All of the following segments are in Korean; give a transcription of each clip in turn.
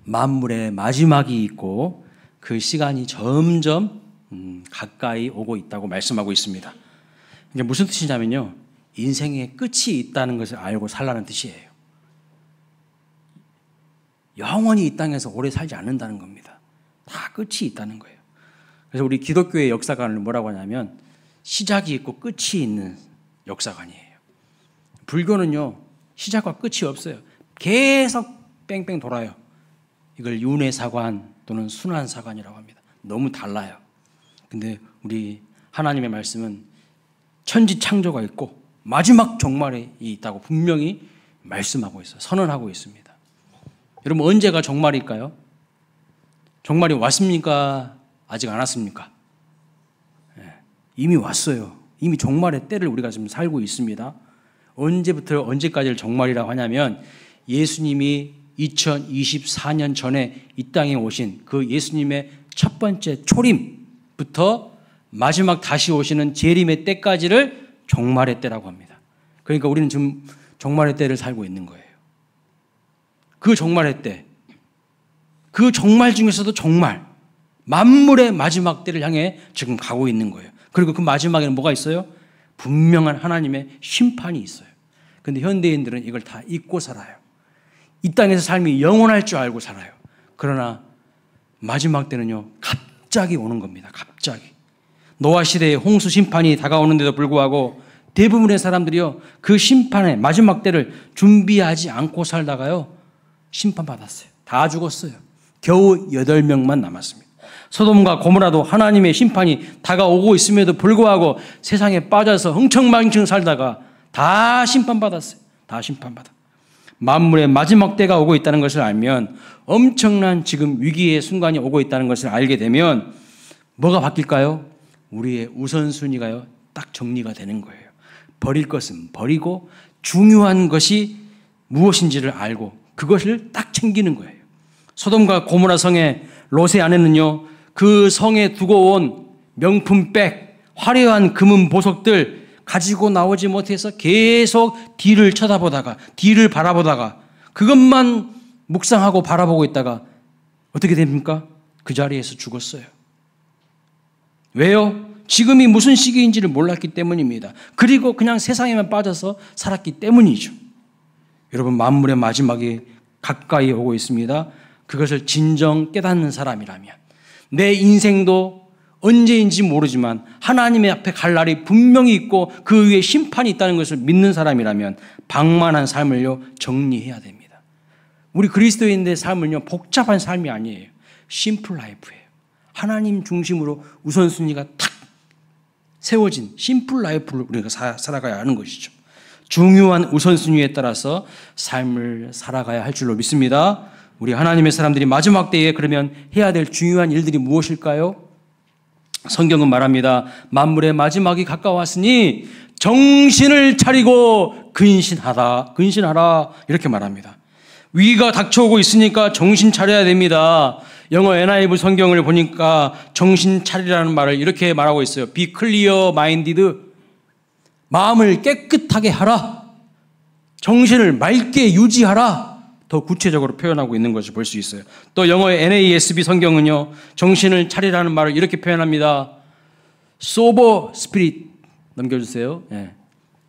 만물의 마지막이 있고 그 시간이 점점 가까이 오고 있다고 말씀하고 있습니다. 이게 무슨 뜻이냐면요, 인생의 끝이 있다는 것을 알고 살라는 뜻이에요. 영원히 이 땅에서 오래 살지 않는다는 겁니다. 다 끝이 있다는 거예요. 그래서 우리 기독교의 역사관을 뭐라고 하냐면 시작이 있고 끝이 있는 역사관이에요. 불교는요, 시작과 끝이 없어요. 계속 뺑뺑 돌아요. 이걸 윤회사관 또는 순환사관이라고 합니다. 너무 달라요. 근데 우리 하나님의 말씀은 천지 창조가 있고 마지막 종말이 있다고 분명히 말씀하고 있어요. 선언하고 있습니다. 여러분, 언제가 종말일까요? 종말이 왔습니까? 아직 안 왔습니까? 이미 왔어요. 이미 종말의 때를 우리가 지금 살고 있습니다. 언제부터 언제까지를 종말이라고 하냐면 예수님이 2024년 전에 이 땅에 오신 그 예수님의 첫 번째 초림부터 마지막 다시 오시는 재림의 때까지를 종말의 때라고 합니다. 그러니까 우리는 지금 종말의 때를 살고 있는 거예요. 그 종말의 때, 그 종말 중에서도 종말, 만물의 마지막 때를 향해 지금 가고 있는 거예요. 그리고 그 마지막에는 뭐가 있어요? 분명한 하나님의 심판이 있어요. 그런데 현대인들은 이걸 다 잊고 살아요. 이 땅에서 삶이 영원할 줄 알고 살아요. 그러나 마지막 때는요, 갑자기 오는 겁니다. 갑자기. 노아 시대의 홍수 심판이 다가오는데도 불구하고 대부분의 사람들이요, 그 심판의 마지막 때를 준비하지 않고 살다가요, 심판받았어요. 다 죽었어요. 겨우 8명만 남았습니다. 소돔과 고모라도 하나님의 심판이 다가오고 있음에도 불구하고 세상에 빠져서 흥청망청 살다가 다 심판받았어요. 다 심판받아. 만물의 마지막 때가 오고 있다는 것을 알면, 엄청난 지금 위기의 순간이 오고 있다는 것을 알게 되면 뭐가 바뀔까요? 우리의 우선순위가요, 딱 정리가 되는 거예요. 버릴 것은 버리고 중요한 것이 무엇인지를 알고 그것을 딱 챙기는 거예요. 소돔과 고모라 성의 롯의 아내는요, 그 성에 두고 온 명품백, 화려한 금은 보석들 가지고 나오지 못해서 계속 뒤를 쳐다보다가, 뒤를 바라보다가 그것만 묵상하고 바라보고 있다가 어떻게 됩니까? 그 자리에서 죽었어요. 왜요? 지금이 무슨 시기인지를 몰랐기 때문입니다. 그리고 그냥 세상에만 빠져서 살았기 때문이죠. 여러분, 만물의 마지막이 가까이 오고 있습니다. 그것을 진정 깨닫는 사람이라면, 내 인생도 언제인지 모르지만 하나님의 앞에 갈 날이 분명히 있고 그 위에 심판이 있다는 것을 믿는 사람이라면 방만한 삶을요, 정리해야 됩니다. 우리 그리스도인의 삶은요, 복잡한 삶이 아니에요. 심플 라이프예요. 하나님 중심으로 우선순위가 탁 세워진 심플 라이프를 우리가 살아가야 하는 것이죠. 중요한 우선순위에 따라서 삶을 살아가야 할 줄로 믿습니다. 우리 하나님의 사람들이 마지막 때에 그러면 해야 될 중요한 일들이 무엇일까요? 성경은 말합니다. 만물의 마지막이 가까웠으니 정신을 차리고 근신하라 이렇게 말합니다. 위기가 닥쳐오고 있으니까 정신 차려야 됩니다. 영어 NIV 성경을 보니까 정신 차리라는 말을 이렇게 말하고 있어요. Be clear minded. 마음을 깨끗하게 하라. 정신을 맑게 유지하라. 더 구체적으로 표현하고 있는 것을 볼 수 있어요. 또 영어의 NASB 성경은요, 정신을 차리라는 말을 이렇게 표현합니다. sober spirit. 넘겨주세요. 네.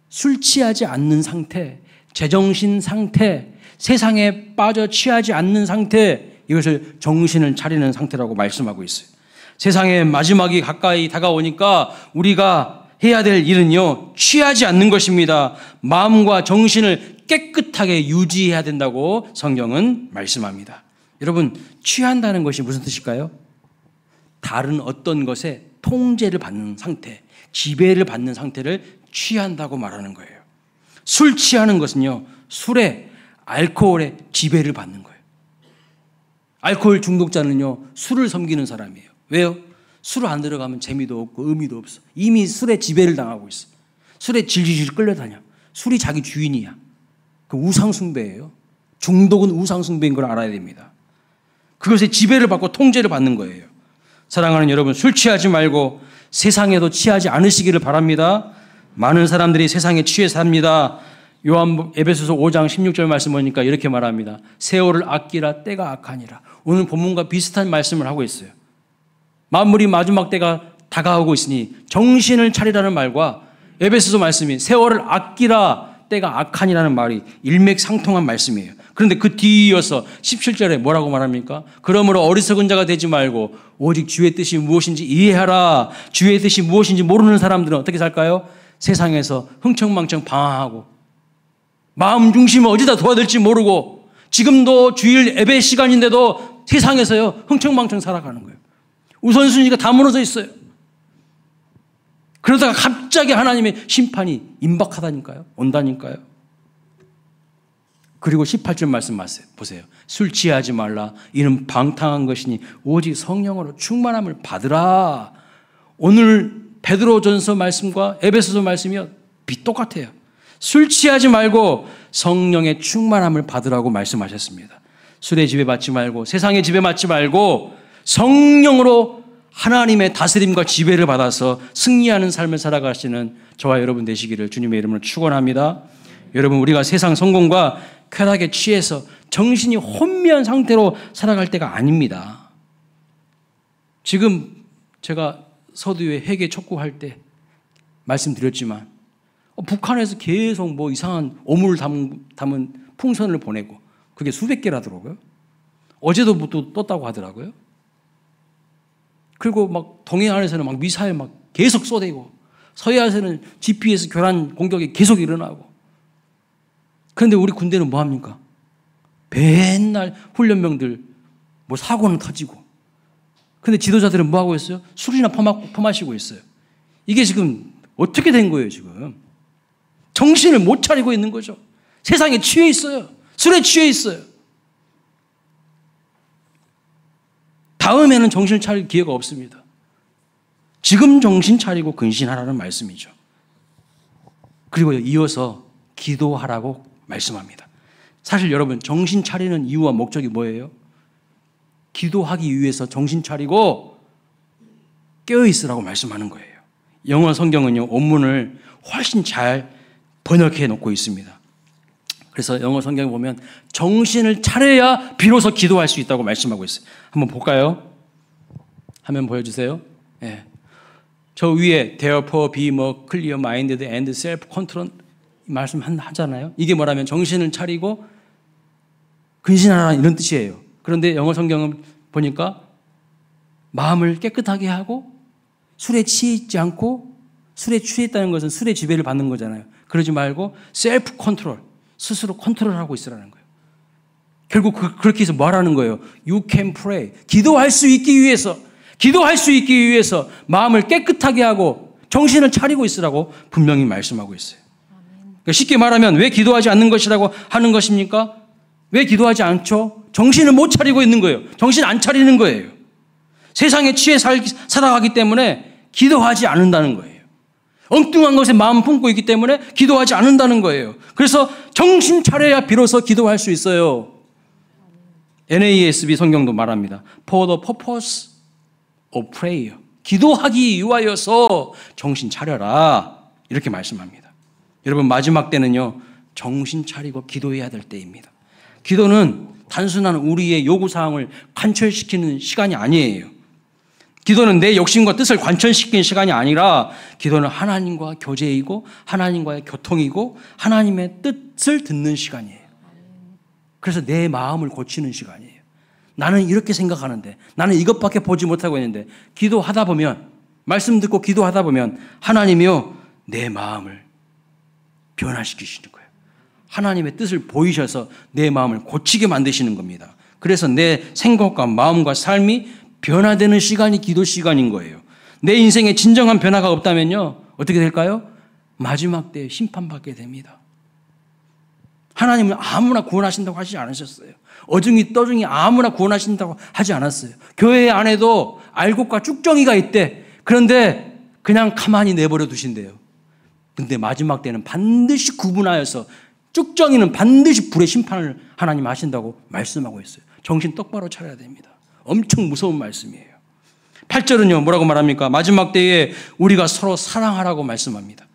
술 취하지 않는 상태, 제정신 상태, 세상에 빠져 취하지 않는 상태, 이것을 정신을 차리는 상태라고 말씀하고 있어요. 세상의 마지막이 가까이 다가오니까 우리가 해야 될 일은요, 취하지 않는 것입니다. 마음과 정신을 깨끗하게 유지해야 된다고 성경은 말씀합니다. 여러분, 취한다는 것이 무슨 뜻일까요? 다른 어떤 것에 통제를 받는 상태, 지배를 받는 상태를 취한다고 말하는 거예요. 술 취하는 것은요, 술에, 알코올에 지배를 받는 거예요. 알코올 중독자는요, 술을 섬기는 사람이에요. 왜요? 술 안 들어가면 재미도 없고 의미도 없어. 이미 술에 지배를 당하고 있어. 술에 질질질 끌려다녀. 술이 자기 주인이야. 그 우상숭배예요. 중독은 우상숭배인 걸 알아야 됩니다. 그것에 지배를 받고 통제를 받는 거예요. 사랑하는 여러분, 술 취하지 말고 세상에도 취하지 않으시기를 바랍니다. 많은 사람들이 세상에 취해 삽니다. 에베소서 5장 16절 말씀 보니까 이렇게 말합니다. 세월을 아끼라 때가 악하니라. 오늘 본문과 비슷한 말씀을 하고 있어요. 만물이 마지막 때가 다가오고 있으니 정신을 차리라는 말과 에베소서 말씀이 세월을 아끼라 때가 악하니라는 말이 일맥상통한 말씀이에요. 그런데 그 뒤이어서 17절에 뭐라고 말합니까? 그러므로 어리석은 자가 되지 말고 오직 주의 뜻이 무엇인지 이해하라. 주의 뜻이 무엇인지 모르는 사람들은 어떻게 살까요? 세상에서 흥청망청 방황하고 마음 중심을 어디다 둬야 될지 모르고 지금도 주일 예배 시간인데도 세상에서요 흥청망청 살아가는 거예요. 우선순위가 다 무너져 있어요. 그러다가 갑자기 하나님의 심판이 임박하다니까요. 온다니까요. 그리고 18절 말씀 보세요. 술 취하지 말라. 이는 방탕한 것이니 오직 성령으로 충만함을 받으라. 오늘 베드로전서 말씀과 에베소서 말씀이 똑같아요. 술 취하지 말고 성령의 충만함을 받으라고 말씀하셨습니다. 술에 지배받지 말고 세상의 지배받지 말고 성령으로 하나님의 다스림과 지배를 받아서 승리하는 삶을 살아가시는 저와 여러분 되시기를 주님의 이름으로 축원합니다. 여러분, 우리가 세상 성공과 쾌락에 취해서 정신이 혼미한 상태로 살아갈 때가 아닙니다. 지금 제가 서두에 회계 촉구할 때 말씀드렸지만 북한에서 계속 뭐 이상한 오물 담은 풍선을 보내고 그게 수백 개라더라고요. 어제도 뭐 또 떴다고 하더라고요. 그리고 막 동해안에서는 막 미사일 막 계속 쏘대고 서해안에서는 GPS 교란 공격이 계속 일어나고. 그런데 우리 군대는 뭐 합니까? 맨날 훈련병들 뭐 사고는 터지고. 그런데 지도자들은 뭐 하고 있어요? 술이나 퍼마시고 있어요. 이게 지금 어떻게 된 거예요, 지금? 정신을 못 차리고 있는 거죠. 세상에 취해 있어요. 술에 취해 있어요. 다음에는 정신을 차릴 기회가 없습니다. 지금 정신 차리고 근신하라는 말씀이죠. 그리고 이어서 기도하라고 말씀합니다. 사실 여러분, 정신 차리는 이유와 목적이 뭐예요? 기도하기 위해서 정신 차리고 깨어있으라고 말씀하는 거예요. 영어 성경은요, 원문을 훨씬 잘 번역해 놓고 있습니다. 그래서 영어 성경에 보면 정신을 차려야 비로소 기도할 수 있다고 말씀하고 있어요. 한번 볼까요? 화면 보여주세요. 네. 저 위에 therefore be more clear-minded and self-control 말씀 하잖아요. 이게 뭐라면 정신을 차리고 근신하라 이런 뜻이에요. 그런데 영어 성경은 보니까 마음을 깨끗하게 하고 술에 취해 있지 않고, 술에 취해 있다는 것은 술의 지배를 받는 거잖아요. 그러지 말고 셀프 컨트롤, 스스로 컨트롤하고 있으라는 거예요. 결국 그렇게 해서 뭐 하라는 거예요? You can pray. 기도할 수 있기 위해서 마음을 깨끗하게 하고 정신을 차리고 있으라고 분명히 말씀하고 있어요. 그러니까 쉽게 말하면 왜 기도하지 않는 것이라고 하는 것입니까? 왜 기도하지 않죠? 정신을 못 차리고 있는 거예요. 정신 안 차리는 거예요. 세상에 취해 살아가기 때문에 기도하지 않는다는 거예요. 엉뚱한 것에 마음 품고 있기 때문에 기도하지 않는다는 거예요. 그래서 정신 차려야 비로소 기도할 수 있어요. NASB 성경도 말합니다. For the purpose of prayer. 기도하기 위하여서 정신 차려라. 이렇게 말씀합니다. 여러분, 마지막 때는요, 정신 차리고 기도해야 될 때입니다. 기도는 단순한 우리의 요구사항을 관철시키는 시간이 아니에요. 기도는 내 욕심과 뜻을 관철시키는 시간이 아니라 기도는 하나님과 교제이고 하나님과의 교통이고 하나님의 뜻을 듣는 시간이에요. 그래서 내 마음을 고치는 시간이에요. 나는 이렇게 생각하는데, 나는 이것밖에 보지 못하고 있는데, 기도하다 보면, 말씀 듣고 기도하다 보면 하나님이요, 내 마음을 변화시키시는 거예요. 하나님의 뜻을 보이셔서 내 마음을 고치게 만드시는 겁니다. 그래서 내 생각과 마음과 삶이 변화되는 시간이 기도 시간인 거예요. 내 인생에 진정한 변화가 없다면요, 어떻게 될까요? 마지막 때에 심판받게 됩니다. 하나님은 아무나 구원하신다고 하지 않으셨어요. 어중이 떠중이 아무나 구원하신다고 하지 않았어요. 교회 안에도 알곡과 쭉정이가 있대. 그런데 그냥 가만히 내버려 두신대요. 근데 마지막 때는 반드시 구분하여서 쭉정이는 반드시 불의 심판을 하나님 하신다고 말씀하고 있어요. 정신 똑바로 차려야 됩니다. 엄청 무서운 말씀이에요. 8절은요, 뭐라고 말합니까? 마지막 때에 우리가 서로 사랑하라고 말씀합니다.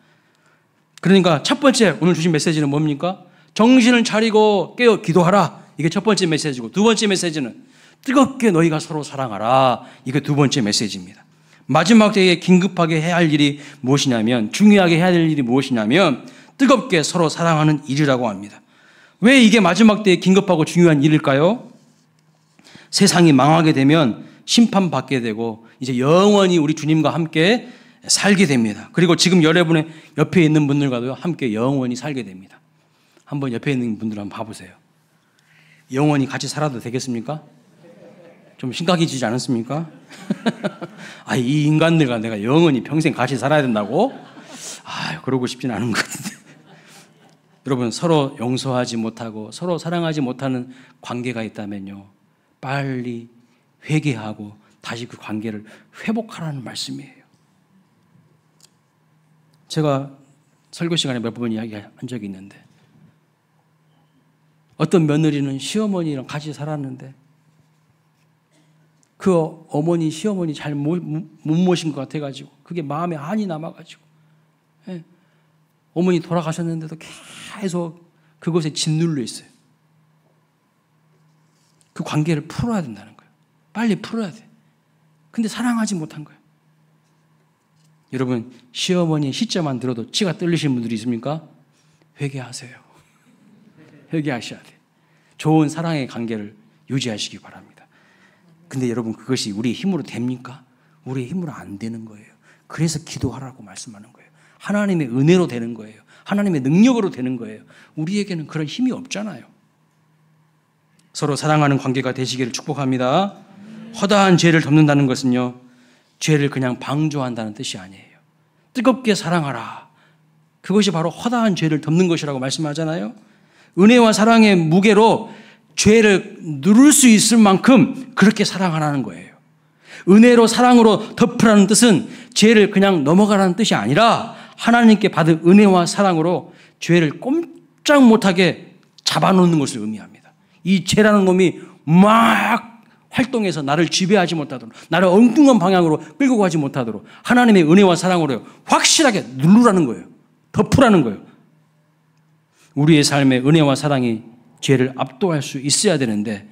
그러니까 첫 번째 오늘 주신 메시지는 뭡니까? 정신을 차리고 깨어 기도하라. 이게 첫 번째 메시지고, 두 번째 메시지는 뜨겁게 너희가 서로 사랑하라. 이게 두 번째 메시지입니다. 마지막 때에 긴급하게 해야 할 일이 무엇이냐면, 중요하게 해야 될 일이 무엇이냐면 뜨겁게 서로 사랑하는 일이라고 합니다. 왜 이게 마지막 때에 긴급하고 중요한 일일까요? 세상이 망하게 되면 심판받게 되고 이제 영원히 우리 주님과 함께 살게 됩니다. 그리고 지금 여러분의 옆에 있는 분들과도 함께 영원히 살게 됩니다. 한번 옆에 있는 분들 한번 봐보세요. 영원히 같이 살아도 되겠습니까? 좀 심각해지지 않았습니까? 아, 이 인간들과 내가 영원히 평생 같이 살아야 된다고? 아, 그러고 싶진 않은 것 같은데. 여러분, 서로 용서하지 못하고 서로 사랑하지 못하는 관계가 있다면요, 빨리 회개하고 다시 그 관계를 회복하라는 말씀이에요. 제가 설교 시간에 몇 번 이야기한 적이 있는데, 어떤 며느리는 시어머니랑 같이 살았는데 그 어머니, 시어머니 잘 못 모신 것 같아가지고 그게 마음에 한이 남아가지고, 예, 어머니 돌아가셨는데도 계속 그곳에 짓눌려 있어요. 그 관계를 풀어야 된다는 거예요. 빨리 풀어야 돼. 근데 사랑하지 못한 거예요. 여러분, 시어머니의 시자만 들어도 치가 떨리시는 분들이 있습니까? 회개하세요. 회개하셔야 돼. 좋은 사랑의 관계를 유지하시기 바랍니다. 근데 여러분, 그것이 우리의 힘으로 됩니까? 우리의 힘으로 안 되는 거예요. 그래서 기도하라고 말씀하는 거예요. 하나님의 은혜로 되는 거예요. 하나님의 능력으로 되는 거예요. 우리에게는 그런 힘이 없잖아요. 서로 사랑하는 관계가 되시기를 축복합니다. 허다한 죄를 덮는다는 것은요, 죄를 그냥 방조한다는 뜻이 아니에요. 뜨겁게 사랑하라. 그것이 바로 허다한 죄를 덮는 것이라고 말씀하잖아요. 은혜와 사랑의 무게로 죄를 누를 수 있을 만큼 그렇게 사랑하라는 거예요. 은혜로 사랑으로 덮으라는 뜻은 죄를 그냥 넘어가라는 뜻이 아니라 하나님께 받은 은혜와 사랑으로 죄를 꼼짝 못하게 잡아놓는 것을 의미합니다. 이 죄라는 놈이 막 활동해서 나를 지배하지 못하도록, 나를 엉뚱한 방향으로 끌고 가지 못하도록 하나님의 은혜와 사랑으로 확실하게 누르라는 거예요. 덮으라는 거예요. 우리의 삶에 은혜와 사랑이 죄를 압도할 수 있어야 되는데,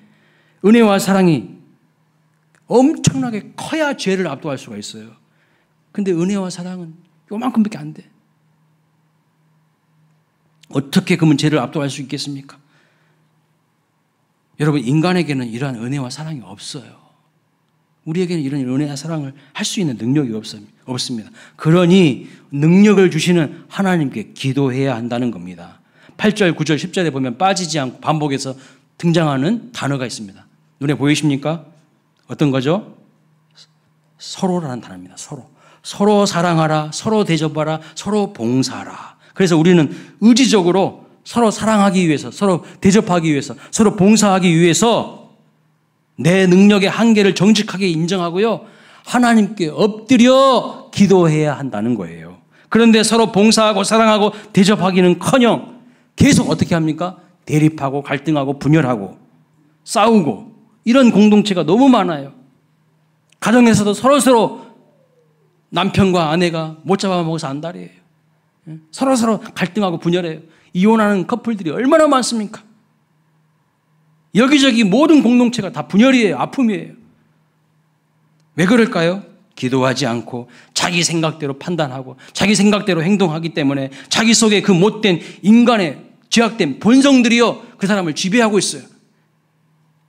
은혜와 사랑이 엄청나게 커야 죄를 압도할 수가 있어요. 근데 은혜와 사랑은 요만큼밖에 안 돼. 어떻게 그러면 죄를 압도할 수 있겠습니까? 여러분, 인간에게는 이러한 은혜와 사랑이 없어요. 우리에게는 이런 은혜와 사랑을 할 수 있는 능력이 없습니다. 그러니 능력을 주시는 하나님께 기도해야 한다는 겁니다. 8절, 9절, 10절에 보면 빠지지 않고 반복해서 등장하는 단어가 있습니다. 눈에 보이십니까? 어떤 거죠? 서로라는 단어입니다. 서로. 서로 사랑하라, 서로 대접하라, 서로 봉사하라. 그래서 우리는 의지적으로 서로 사랑하기 위해서, 서로 대접하기 위해서, 서로 봉사하기 위해서 내 능력의 한계를 정직하게 인정하고요, 하나님께 엎드려 기도해야 한다는 거예요. 그런데 서로 봉사하고 사랑하고 대접하기는커녕 계속 어떻게 합니까? 대립하고 갈등하고 분열하고 싸우고, 이런 공동체가 너무 많아요. 가정에서도 서로서로 남편과 아내가 못 잡아먹어서 안달이에요. 서로서로 갈등하고 분열해요. 이혼하는 커플들이 얼마나 많습니까? 여기저기 모든 공동체가 다 분열이에요. 아픔이에요. 왜 그럴까요? 기도하지 않고 자기 생각대로 판단하고 자기 생각대로 행동하기 때문에 자기 속에 그 못된 인간의 죄악된 본성들이요, 그 사람을 지배하고 있어요.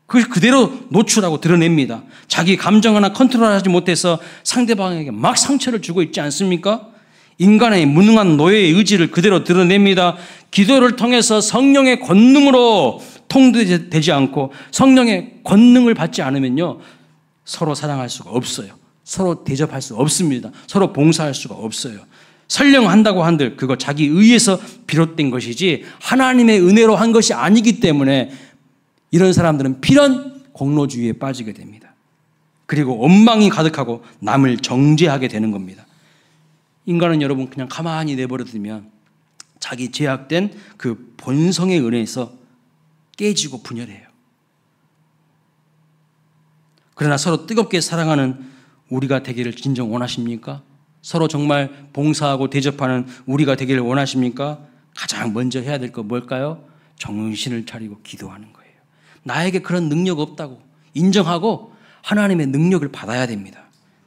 그걸 그대로 노출하고 드러냅니다. 자기 감정 하나 컨트롤하지 못해서 상대방에게 막 상처를 주고 있지 않습니까? 인간의 무능한 노예의 의지를 그대로 드러냅니다. 기도를 통해서 성령의 권능으로 통제되지 않고 성령의 권능을 받지 않으면요, 서로 사랑할 수가 없어요. 서로 대접할 수 없습니다. 서로 봉사할 수가 없어요. 설령 한다고 한들 그거 자기 의에서 비롯된 것이지 하나님의 은혜로 한 것이 아니기 때문에 이런 사람들은 필연 공로주의에 빠지게 됩니다. 그리고 원망이 가득하고 남을 정죄하게 되는 겁니다. 인간은 여러분 그냥 가만히 내버려두면 자기 제약된 그 본성의 은혜에서 깨지고 분열해요. 그러나 서로 뜨겁게 사랑하는 우리가 되기를 진정 원하십니까? 서로 정말 봉사하고 대접하는 우리가 되기를 원하십니까? 가장 먼저 해야 될 거 뭘까요? 정신을 차리고 기도하는 거예요. 나에게 그런 능력 없다고 인정하고 하나님의 능력을 받아야 됩니다.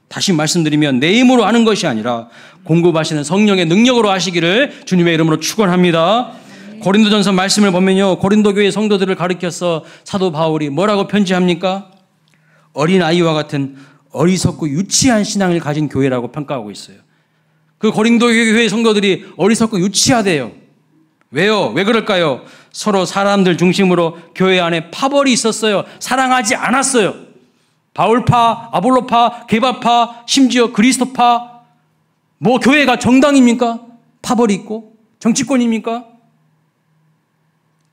다시 말씀드리면 내 힘으로 하는 것이 아니라 공급하시는 성령의 능력으로 하시기를 주님의 이름으로 축원합니다. 고린도전서 말씀을 보면요, 고린도 교회 성도들을 가리켜서 사도 바울이 뭐라고 편지합니까? 어린아이와 같은 어리석고 유치한 신앙을 가진 교회라고 평가하고 있어요. 그 고린도 교회 성도들이 어리석고 유치하대요. 왜요? 왜 그럴까요? 서로 사람들 중심으로 교회 안에 파벌이 있었어요. 사랑하지 않았어요. 바울파, 아볼로파, 게바파, 심지어 그리스도파. 뭐 교회가 정당입니까? 파벌이 있고 정치권입니까?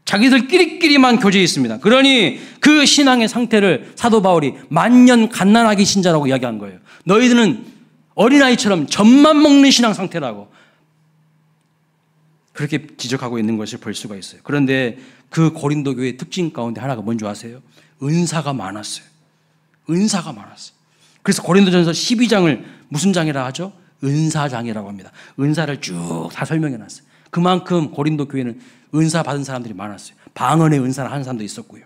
자기들끼리만 교제에 있습니다. 그러니 그 신앙의 상태를 사도 바울이 만년 갓난아기 신자라고 이야기한 거예요. 너희들은 어린아이처럼 젖만 먹는 신앙 상태라고 그렇게 지적하고 있는 것을 볼 수가 있어요. 그런데 그 고린도 교회의 특징 가운데 하나가 뭔지 아세요? 은사가 많았어요. 은사가 많았어요. 그래서 고린도전서 12장을 무슨 장이라 하죠? 은사장이라고 합니다. 은사를 쭉 다 설명해 놨어요. 그만큼 고린도 교회는 은사 받은 사람들이 많았어요. 방언의 은사를 하는 사람도 있었고요.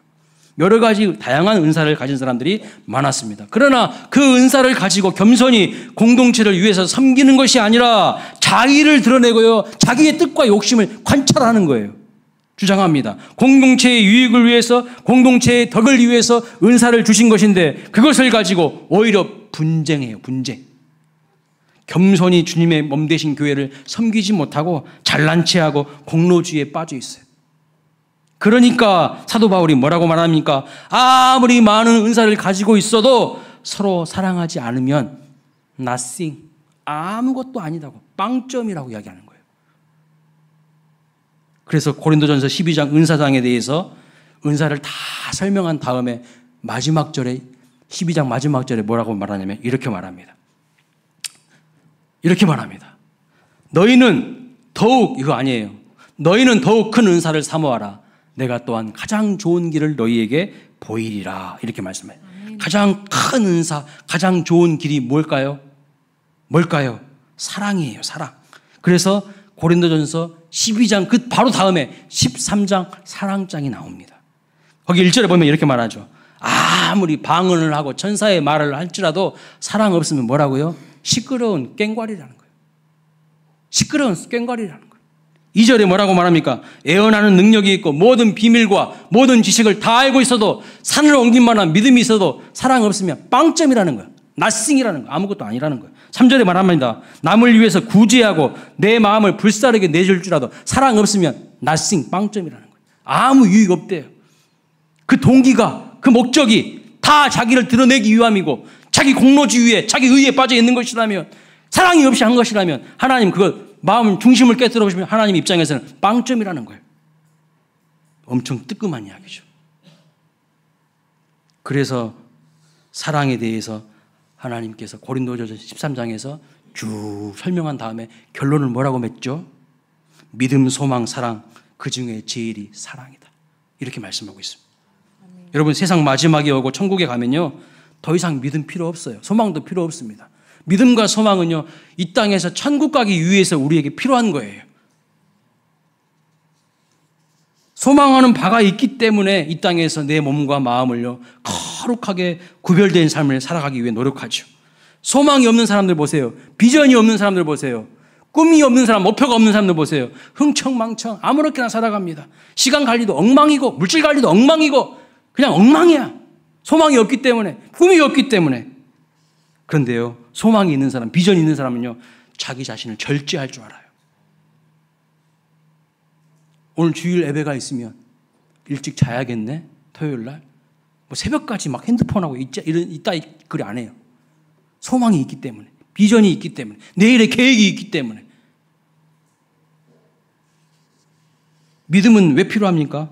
여러 가지 다양한 은사를 가진 사람들이 많았습니다. 그러나 그 은사를 가지고 겸손히 공동체를 위해서 섬기는 것이 아니라 자의를 드러내고요, 자기의 뜻과 욕심을 관찰하는 거예요. 주장합니다. 공동체의 유익을 위해서, 공동체의 덕을 위해서 은사를 주신 것인데 그것을 가지고 오히려 분쟁해요. 분쟁. 겸손히 주님의 몸 되신 교회를 섬기지 못하고 잘난 체하고 공로주의에 빠져 있어요. 그러니까 사도 바울이 뭐라고 말합니까? 아무리 많은 은사를 가지고 있어도 서로 사랑하지 않으면 nothing, 아무것도 아니다고, 빵점이라고 이야기하는 거예요. 그래서 고린도전서 12장 은사장에 대해서 은사를 다 설명한 다음에 마지막 절에 12장 마지막 절에 뭐라고 말하냐면 이렇게 말합니다. 이렇게 말합니다. 너희는 더욱, 이거 아니에요. 너희는 더욱 큰 은사를 사모하라. 내가 또한 가장 좋은 길을 너희에게 보이리라. 이렇게 말씀해요. 가장 큰 은사, 가장 좋은 길이 뭘까요? 뭘까요? 사랑이에요. 사랑. 그래서 고린도전서 12장 그 바로 다음에 13장 사랑장이 나옵니다. 거기 1절에 보면 이렇게 말하죠. 아무리 방언을 하고 천사의 말을 할지라도 사랑 없으면 뭐라고요? 시끄러운 꽹과리라는 거예요. 시끄러운 꽹과리라는 거예요. 2절에 뭐라고 말합니까? 애언하는 능력이 있고 모든 비밀과 모든 지식을 다 알고 있어도 산을 옮긴 만한 믿음이 있어도 사랑 없으면 빵점이라는 거예요. nothing이라는 거예요. 아무것도 아니라는 거예요. 3절에 말합니다. 남을 위해서 구제하고 내 마음을 불사르게 내줄 줄라도 사랑 없으면 nothing, 빵점이라는 거예요. 아무 유익 없대요. 그 동기가, 그 목적이 다 자기를 드러내기 위함이고 자기 공로주의에, 자기 의에 빠져 있는 것이라면, 사랑이 없이 한 것이라면 하나님 그거 마음 중심을 깨뜨려 보시면 하나님 입장에서는 빵점이라는 거예요. 엄청 뜨끔한 이야기죠. 그래서 사랑에 대해서 하나님께서 고린도전서 13장에서 쭉 설명한 다음에 결론을 뭐라고 맺죠? 믿음, 소망, 사랑, 그 중에 제일이 사랑이다. 이렇게 말씀하고 있습니다. 여러분, 세상 마지막에 오고 천국에 가면요, 더 이상 믿음 필요 없어요. 소망도 필요 없습니다. 믿음과 소망은요, 이 땅에서 천국 가기 위해서 우리에게 필요한 거예요. 소망하는 바가 있기 때문에 이 땅에서 내 몸과 마음을요, 거룩하게 구별된 삶을 살아가기 위해 노력하죠. 소망이 없는 사람들 보세요. 비전이 없는 사람들 보세요. 꿈이 없는 사람, 목표가 없는 사람들 보세요. 흥청망청 아무렇게나 살아갑니다. 시간 관리도 엉망이고 물질 관리도 엉망이고 그냥 엉망이야. 소망이 없기 때문에, 꿈이 없기 때문에. 그런데요, 소망이 있는 사람, 비전이 있는 사람은요, 자기 자신을 절제할 줄 알아요. 오늘 주일 예배가 있으면 일찍 자야겠네, 토요일 날. 뭐 새벽까지 막 핸드폰하고 이따 그리 안 해요. 소망이 있기 때문에, 비전이 있기 때문에, 내일의 계획이 있기 때문에. 믿음은 왜 필요합니까?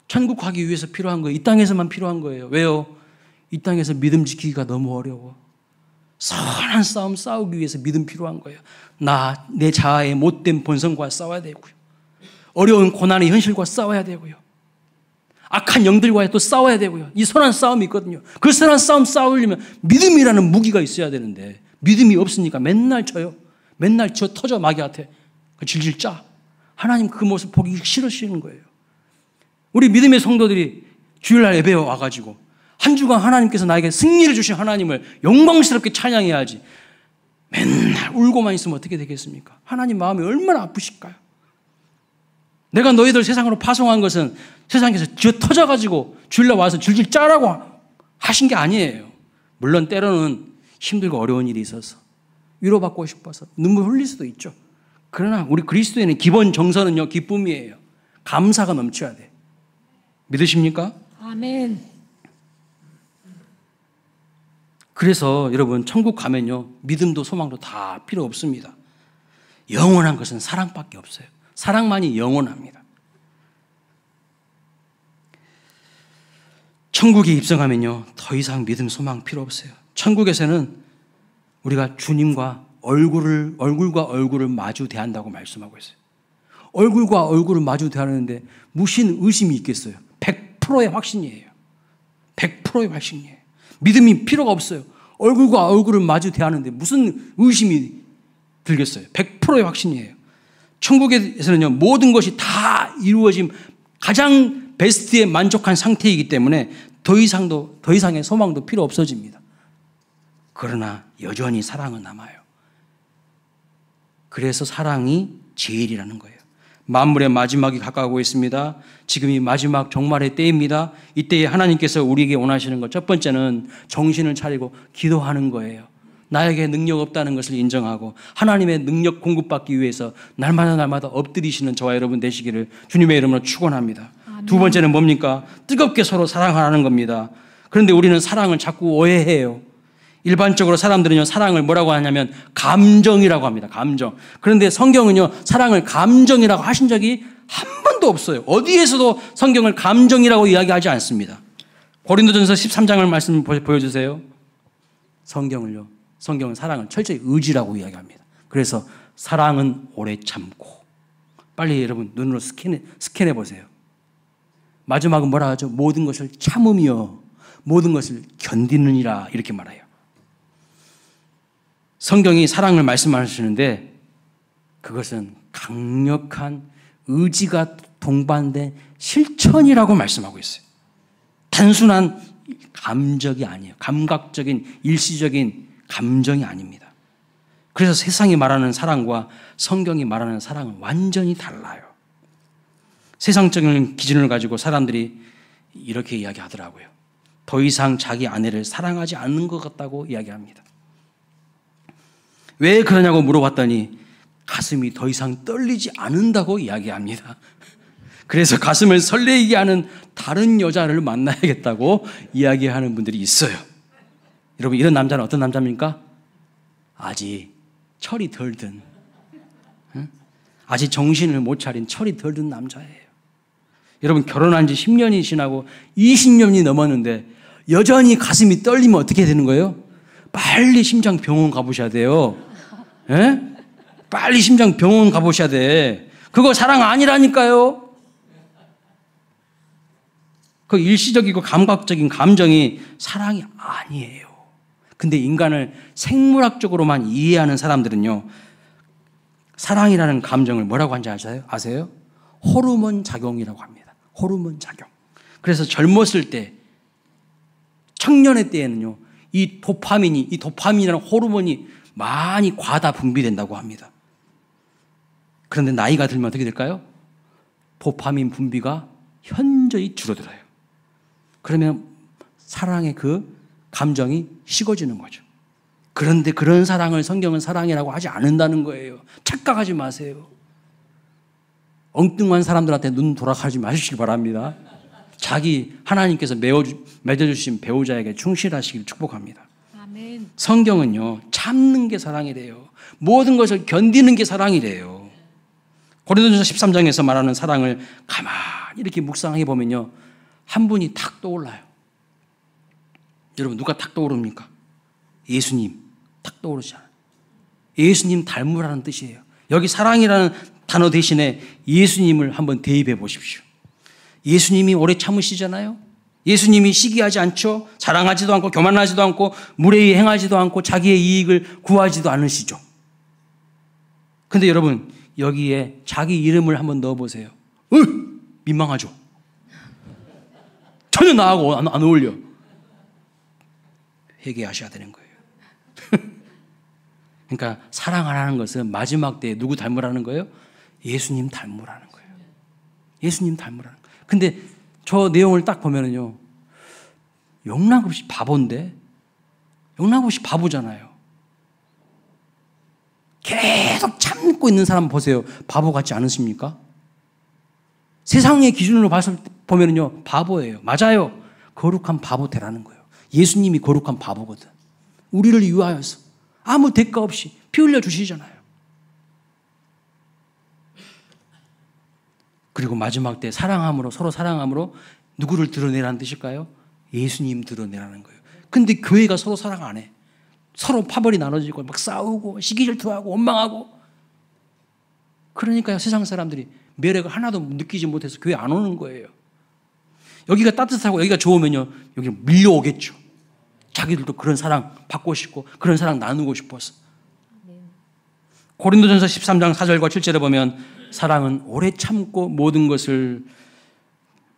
천국 가기 위해서 필요한 거예요. 이 땅에서만 필요한 거예요. 왜요? 이 땅에서 믿음 지키기가 너무 어려워. 선한 싸움 싸우기 위해서 믿음 필요한 거예요. 내 자아의 못된 본성과 싸워야 되고요. 어려운 고난의 현실과 싸워야 되고요. 악한 영들과 또 싸워야 되고요. 이 선한 싸움이 있거든요. 그 선한 싸움 싸우려면 믿음이라는 무기가 있어야 되는데 믿음이 없으니까 맨날 져요. 맨날 져 터져 마귀한테 질질 짜. 하나님 그 모습 보기 싫으시는 거예요. 우리 믿음의 성도들이 주일날 예배에 와가지고 한 주간 하나님께서 나에게 승리를 주신 하나님을 영광스럽게 찬양해야지. 맨날 울고만 있으면 어떻게 되겠습니까? 하나님 마음이 얼마나 아프실까요? 내가 너희들 세상으로 파송한 것은 세상에서 쥐어 터져가지고 주일날 와서 줄줄 짜라고 하신 게 아니에요. 물론 때로는 힘들고 어려운 일이 있어서 위로받고 싶어서 눈물 흘릴 수도 있죠. 그러나 우리 그리스도인의 기본 정서는요, 기쁨이에요. 감사가 넘쳐야 돼. 믿으십니까? 아멘. 그래서 여러분 천국 가면요, 믿음도 소망도 다 필요 없습니다. 영원한 것은 사랑밖에 없어요. 사랑만이 영원합니다. 천국에 입성하면요, 더 이상 믿음 소망 필요 없어요. 천국에서는 우리가 주님과 얼굴과 얼굴을 마주 대한다고 말씀하고 있어요. 얼굴과 얼굴을 마주 대하는데 무슨 의심이 있겠어요? 100%의 확신이에요. 100%의 확신이에요. 믿음이 필요가 없어요. 얼굴과 얼굴을 마주 대하는데 무슨 의심이 들겠어요? 100%의 확신이에요. 천국에서는요, 모든 것이 다 이루어진 가장 베스트에 만족한 상태이기 때문에 더 이상의 소망도 필요 없어집니다. 그러나 여전히 사랑은 남아요. 그래서 사랑이 제일이라는 거예요. 만물의 마지막이 가까우고 있습니다. 지금이 마지막 종말의 때입니다. 이때에 하나님께서 우리에게 원하시는 것, 첫 번째는 정신을 차리고 기도하는 거예요. 나에게 능력 없다는 것을 인정하고 하나님의 능력 공급받기 위해서 날마다 엎드리시는 저와 여러분 되시기를 주님의 이름으로 축원합니다. 아멘. 두 번째는 뭡니까? 뜨겁게 서로 사랑하라는 겁니다. 그런데 우리는 사랑을 자꾸 오해해요. 일반적으로 사람들은요, 사랑을 뭐라고 하냐면 감정이라고 합니다. 감정. 그런데 성경은요, 사랑을 감정이라고 하신 적이 한 번도 없어요. 어디에서도 성경을 감정이라고 이야기하지 않습니다. 고린도전서 13장을 말씀 보여주세요. 성경은 사랑을 철저히 의지라고 이야기합니다. 그래서 사랑은 오래 참고. 빨리 여러분 눈으로 스캔해 보세요. 마지막은 뭐라 하죠? 모든 것을 참으며 모든 것을 견디느니라, 이렇게 말해요. 성경이 사랑을 말씀하시는데 그것은 강력한 의지가 동반된 실천이라고 말씀하고 있어요. 단순한 감정이 아니에요. 감각적인 일시적인 감정이 아닙니다. 그래서 세상이 말하는 사랑과 성경이 말하는 사랑은 완전히 달라요. 세상적인 기준을 가지고 사람들이 이렇게 이야기하더라고요. 더 이상 자기 아내를 사랑하지 않는 것 같다고 이야기합니다. 왜 그러냐고 물어봤더니 가슴이 더 이상 떨리지 않는다고 이야기합니다. 그래서 가슴을 설레게 하는 다른 여자를 만나야겠다고 이야기하는 분들이 있어요. 여러분, 이런 남자는 어떤 남자입니까? 아직 철이 덜 든, 아직 정신을 못 차린 철이 덜 든 남자예요. 여러분, 결혼한 지 10년이 지나고 20년이 넘었는데 여전히 가슴이 떨리면 어떻게 되는 거예요? 빨리 심장병원 가보셔야 돼요. 예? 빨리 심장병원 가보셔야 돼. 그거 사랑 아니라니까요. 그 일시적이고 감각적인 감정이 사랑이 아니에요. 근데 인간을 생물학적으로만 이해하는 사람들은요, 사랑이라는 감정을 뭐라고 하는지 아세요? 호르몬 작용이라고 합니다. 호르몬 작용. 그래서 젊었을 때, 청년의 때에는요, 이 도파민이라는 호르몬이 많이 과다 분비된다고 합니다. 그런데 나이가 들면 어떻게 될까요? 도파민 분비가 현저히 줄어들어요. 그러면 사랑의 그 감정이 식어지는 거죠. 그런데 그런 사랑을 성경은 사랑이라고 하지 않는다는 거예요. 착각하지 마세요. 엉뚱한 사람들한테 눈 돌아가지 마시기 바랍니다. 자기 하나님께서 맺어주신 배우자에게 충실하시길 축복합니다. 아멘. 성경은요, 참는 게 사랑이래요. 모든 것을 견디는 게 사랑이래요. 고린도전서 13장에서 말하는 사랑을 가만히 이렇게 묵상해 보면요, 한 분이 탁 떠올라요. 여러분, 누가 탁 떠오릅니까? 예수님 탁 떠오르잖아요. 예수님 닮으라는 뜻이에요. 여기 사랑이라는 단어 대신에 예수님을 한번 대입해 보십시오. 예수님이 오래 참으시잖아요. 예수님이 시기하지 않죠. 자랑하지도 않고 교만하지도 않고 무례히 행하지도 않고 자기의 이익을 구하지도 않으시죠. 근데 여러분 여기에 자기 이름을 한번 넣어보세요. 민망하죠. 전혀 나하고 안 어울려. 회개하셔야 되는 거예요. 그러니까 사랑하라는 것은 마지막 때에 누구 닮으라는 거예요? 예수님 닮으라는 거예요. 예수님 닮으라는 거예요. 근데 저 내용을 딱 보면은요, 영락없이 바보인데, 영락없이 바보잖아요. 계속 참고 있는 사람 보세요. 바보 같지 않으십니까? 세상의 기준으로 보면은요, 바보예요. 맞아요. 거룩한 바보 되라는 거예요. 예수님이 거룩한 바보거든. 우리를 위하여서 아무 대가 없이 피 흘려 주시잖아요. 그리고 마지막 때 사랑함으로, 서로 사랑함으로 누구를 드러내라는 뜻일까요? 예수님 드러내라는 거예요. 근데 교회가 서로 사랑 안 해. 서로 파벌이 나눠지고 막 싸우고 시기 질투하고 원망하고. 그러니까요, 세상 사람들이 매력을 하나도 느끼지 못해서 교회 안 오는 거예요. 여기가 따뜻하고 여기가 좋으면요, 여기 밀려오겠죠. 자기들도 그런 사랑 받고 싶고 그런 사랑 나누고 싶어서. 고린도전서 13장 4절과 7절에 보면 사랑은 오래 참고 모든 것을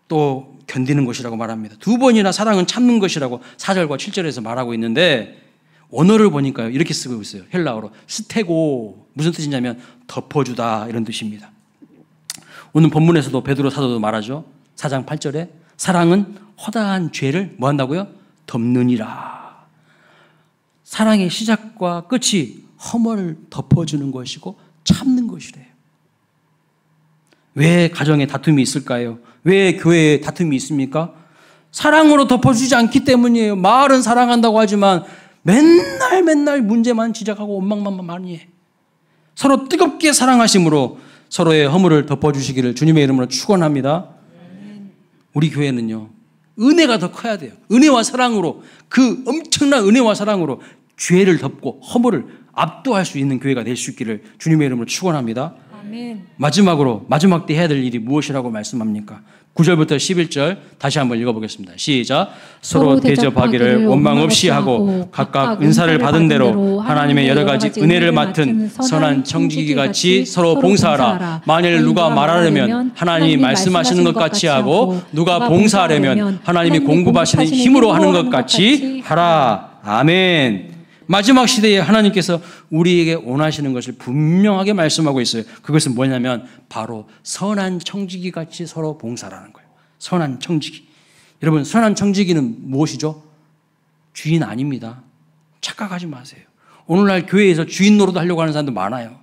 또 견디는 것이라고 말합니다. 두 번이나 사랑은 참는 것이라고 4절과 7절에서 말하고 있는데, 언어를 보니까요 이렇게 쓰고 있어요. 헬라어로 스테고, 무슨 뜻이냐면 덮어주다 이런 뜻입니다. 오늘 본문에서도 베드로 사도도 말하죠. 4장 8절에 사랑은 허다한 죄를 뭐 한다고요? 덮느니라. 사랑의 시작과 끝이 허물을 덮어주는 것이고 참는 것이래요. 왜 가정에 다툼이 있을까요? 왜 교회에 다툼이 있습니까? 사랑으로 덮어주지 않기 때문이에요. 말은 사랑한다고 하지만 맨날 문제만 지적하고 원망만 많이 해. 서로 뜨겁게 사랑하심으로 서로의 허물을 덮어주시기를 주님의 이름으로 축원합니다. 우리 교회는요, 은혜가 더 커야 돼요. 은혜와 사랑으로, 그 엄청난 은혜와 사랑으로 죄를 덮고 허물을 압도할 수 있는 교회가 될 수 있기를 주님의 이름으로 축원합니다. 아멘. 마지막으로 마지막 때 해야 될 일이 무엇이라고 말씀합니까? 9절부터 11절 다시 한번 읽어보겠습니다. 시작. 서로 대접하기를 원망 없이 하고 각각 은사를 받은 대로 하나님의 여러 가지 은혜를 맡은 선한 청지기 같이 서로 봉사하라. 만일 누가 말하려면 하나님이 말씀하시는 것 같이 하고 누가 봉사하려면 하나님이 공급하시는 힘으로 하는 것 같이 하라. 아멘. 마지막 시대에 하나님께서 우리에게 원하시는 것을 분명하게 말씀하고 있어요. 그것은 뭐냐면 바로 선한 청지기 같이 서로 봉사라는 거예요. 선한 청지기. 여러분, 선한 청지기는 무엇이죠? 주인 아닙니다. 착각하지 마세요. 오늘날 교회에서 주인 노릇 하려고 하는 사람도 많아요.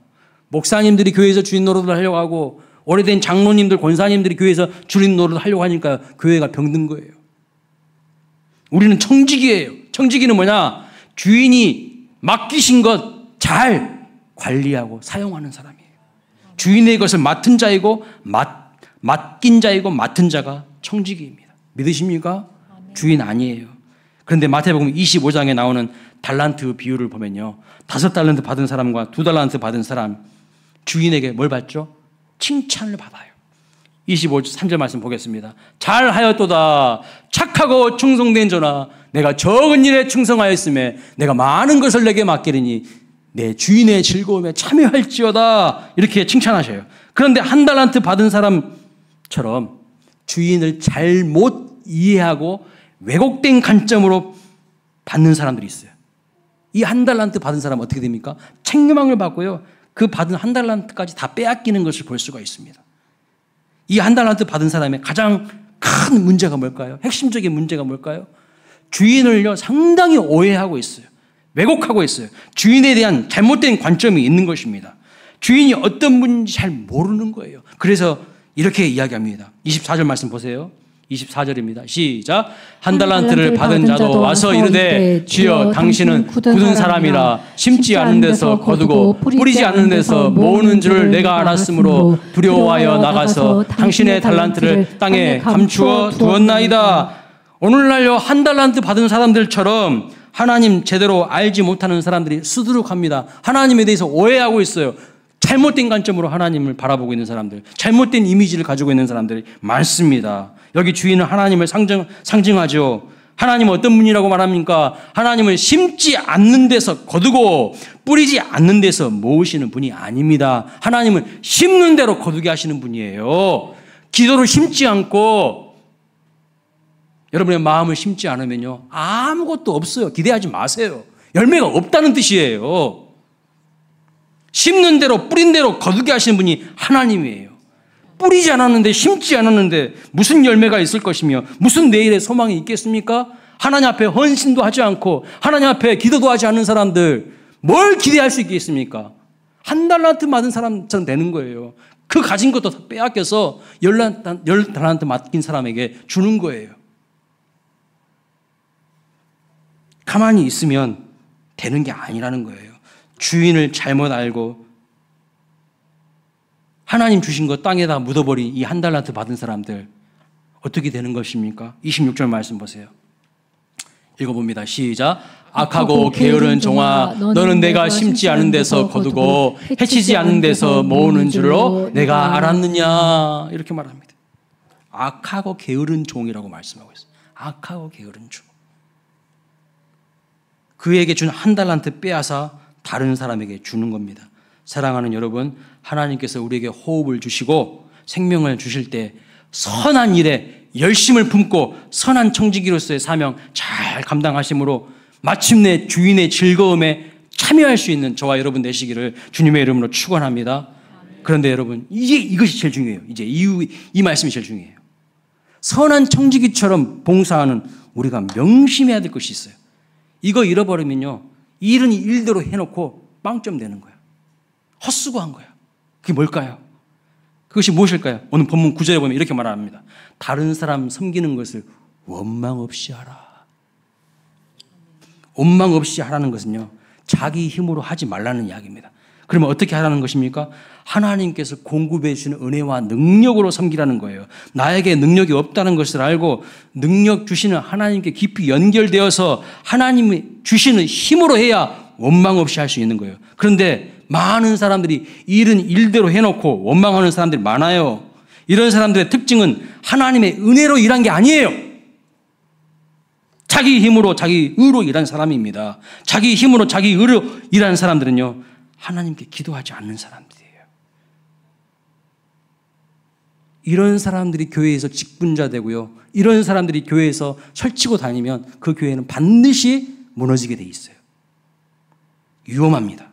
목사님들이 교회에서 주인 노릇을 하려고 하고 오래된 장로님들, 권사님들이 교회에서 주인 노릇을 하려고 하니까 교회가 병든 거예요. 우리는 청지기예요. 청지기는 뭐냐? 주인이 맡기신 것 잘 관리하고 사용하는 사람이에요. 주인의 것을 맡은 자이고 맡긴 자이고 맡은 자가 청지기입니다. 믿으십니까? 주인 아니에요. 그런데 마태복음 25장에 나오는 달란트 비유를 보면요, 5달란트 받은 사람과 2달란트 받은 사람, 주인에게 뭘 받죠? 칭찬을 받아요. 25절 말씀 보겠습니다. 잘하였도다. 착하고 충성된 자나 내가 적은 일에 충성하였음에 내가 많은 것을 내게 맡기리니 내 주인의 즐거움에 참여할지어다. 이렇게 칭찬하셔요. 그런데 1달란트 받은 사람처럼 주인을 잘못 이해하고 왜곡된 관점으로 받는 사람들이 있어요. 이 1달란트 받은 사람은 어떻게 됩니까? 책망을 받고요, 그 받은 1달란트까지 다 빼앗기는 것을 볼 수가 있습니다. 이 1달란트 받은 사람의 가장 큰 문제가 뭘까요? 핵심적인 문제가 뭘까요? 주인을요 상당히 오해하고 있어요. 왜곡하고 있어요. 주인에 대한 잘못된 관점이 있는 것입니다. 주인이 어떤 분인지 잘 모르는 거예요. 그래서 이렇게 이야기합니다. 24절 말씀 보세요. 24절입니다. 시작. 1달란트를 받은 자도 와서 이르되 주여 당신은 굳은 사람이라 심지 않은 데서 거두고 뿌리지 않는 데서 모으는 줄을 내가 알았으므로 두려워하여 나가서 당신의 달란트를 땅에 감추어 두었나이다. 오늘날요 1달란트 받은 사람들처럼 하나님 제대로 알지 못하는 사람들이 수두룩합니다. 하나님에 대해서 오해하고 있어요. 잘못된 관점으로 하나님을 바라보고 있는 사람들, 잘못된 이미지를 가지고 있는 사람들이 많습니다. 여기 주인은 하나님을 상징하죠. 하나님은 어떤 분이라고 말합니까? 하나님을 심지 않는 데서 거두고 뿌리지 않는 데서 모으시는 분이 아닙니다. 하나님은 심는 대로 거두게 하시는 분이에요. 기도를 심지 않고 여러분의 마음을 심지 않으면요, 아무것도 없어요. 기대하지 마세요. 열매가 없다는 뜻이에요. 심는 대로 뿌린 대로 거두게 하시는 분이 하나님이에요. 뿌리지 않았는데, 심지 않았는데 무슨 열매가 있을 것이며 무슨 내일의 소망이 있겠습니까? 하나님 앞에 헌신도 하지 않고 하나님 앞에 기도도 하지 않는 사람들 뭘 기대할 수 있겠습니까? 1달란트 받은 사람처럼 되는 거예요. 그 가진 것도 다 빼앗겨서 10달란트 맡긴 사람에게 주는 거예요. 가만히 있으면 되는 게 아니라는 거예요. 주인을 잘못 알고 하나님 주신 것 땅에다 묻어버린 이 1달란트 받은 사람들 어떻게 되는 것입니까? 26절 말씀 보세요. 읽어봅니다. 시작. 악하고 게으른 종아, 너는 내가 심지 않은 데서 거두고 해치지 않은 데서 모으는 줄로 내가 알았느냐, 이렇게 말합니다. 악하고 게으른 종이라고 말씀하고 있어요. 악하고 게으른 종. 그에게 준 1달란트 빼앗아 다른 사람에게 주는 겁니다. 사랑하는 여러분, 하나님께서 우리에게 호흡을 주시고 생명을 주실 때 선한 일에 열심을 품고 선한 청지기로서의 사명 잘 감당하심으로 마침내 주인의 즐거움에 참여할 수 있는 저와 여러분 되시기를 주님의 이름으로 축원합니다. 그런데 여러분, 이것이 제일 중요해요. 이제 이 말씀이 제일 중요해요. 선한 청지기처럼 봉사하는 우리가 명심해야 될 것이 있어요. 이거 잃어버리면요, 일은 일대로 해놓고 빵점 되는 거예요. 헛수고한 거예요. 그게 뭘까요? 그것이 무엇일까요? 오늘 본문 9절에 보면 이렇게 말합니다. 다른 사람 섬기는 것을 원망 없이 하라. 원망 없이 하라는 것은요, 자기 힘으로 하지 말라는 이야기입니다. 그러면 어떻게 하라는 것입니까? 하나님께서 공급해 주시는 은혜와 능력으로 섬기라는 거예요. 나에게 능력이 없다는 것을 알고 능력 주시는 하나님께 깊이 연결되어서 하나님이 주시는 힘으로 해야 원망 없이 할 수 있는 거예요. 그런데 많은 사람들이 일은 일대로 해놓고 원망하는 사람들이 많아요. 이런 사람들의 특징은 하나님의 은혜로 일한 게 아니에요. 자기 힘으로 자기 의로 일한 사람입니다. 자기 힘으로 자기 의로 일하는 사람들은요, 하나님께 기도하지 않는 사람들이에요. 이런 사람들이 교회에서 직분자 되고요, 이런 사람들이 교회에서 설치고 다니면 그 교회는 반드시 무너지게 돼 있어요. 위험합니다.